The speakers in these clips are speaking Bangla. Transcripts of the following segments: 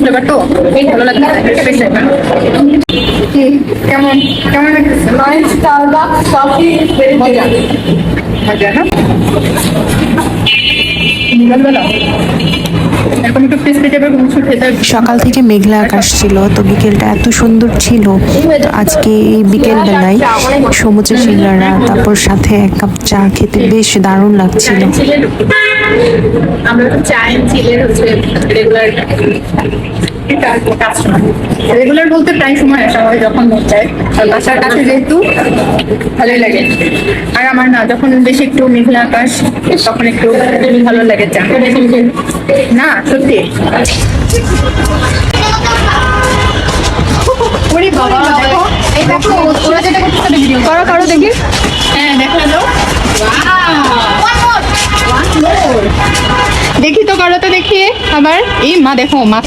ফ্লেভার তো ভালো লাগবে। কেমন কেমন লাগতেছে? স্টারবাকস কফি মজা মজা না? এখন একটু ক্রিস্পি টাইপের কিছু খেতে। সকাল থেকে মেঘলা আকাশ ছিল, তো বিকেলটা এত সুন্দর ছিল। তো আজকে এই বিকেল বেলায় সমুদ্র সিঙ্গারা তারপর সাথে এক কাপ চা খেতে বেশ দারুণ লাগছিল। আমরা তো চাই চিলের হচ্ছে রেগুলার রেগুলার বলতে প্রায় সময় আসা হয় যখন মন চায়, আর বাসার কাছে যেহেতু ভালোই লাগে। আর আমার না যখন বেশি একটু মেঘলা আকাশ তখন একটু ভালো লাগে চা না সত্যি। ওরে বাবা দেখো এই দেখো ওরা যেটা করতেছে ভিডিও করো করো দেখি। হ্যাঁ দেখালো দেখি তো করো তো দেখি আবার। এই মা দেখো মা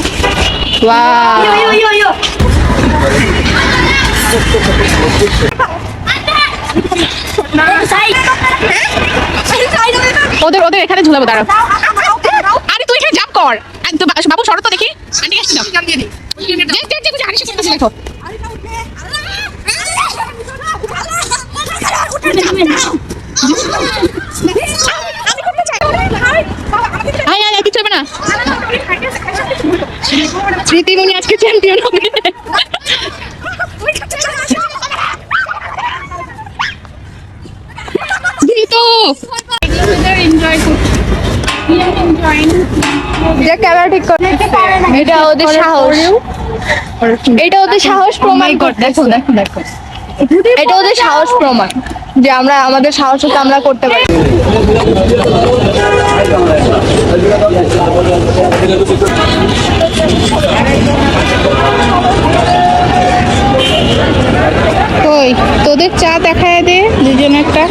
ওদের ওদের এখানে ঝুলাবো দাঁড়াও। আরে তুই এখানে জাম্প কর। বাবু শরৎ তো দেখি আন্টি আসছি না দেখো কিছু হবে না। স্মৃতিমণি আজকে চ্যাম্পিয়ন হবে। ক্যামেরা ঠিক করে এটা ওদের সাহস, এটা ওদের সাহস প্রমাণ করতে। দেখো দেখো দেখো এটা ওদের সাহস প্রমাণ যে আমরা আমাদের সাহসটা আমরা করতে পারি। কই তোদের চা দেখায় দে দুজন একটা।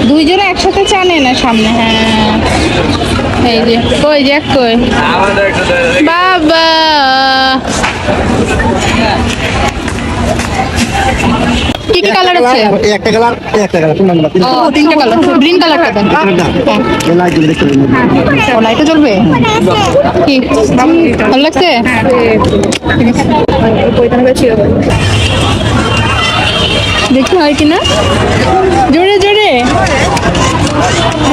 দুইজনে একসাথে চা নে না সামনে। হ্যাঁ এই যে কই দেখ কই বাবা কি কি কালার আছে? একটা কালার ও তিনটা কালার। গ্রিন কালারটা দেন। ও লাইটে জ্বলবে কি ভালো লাগছে? দেখি হয় কিনা জোরে জোরে।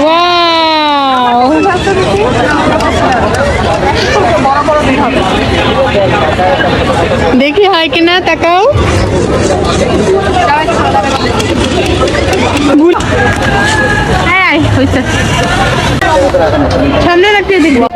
ওয়াও দেখি হয় কিনা তাকাও। হ্যাঁ হয়েছে সামনে রাখতে দেখবো।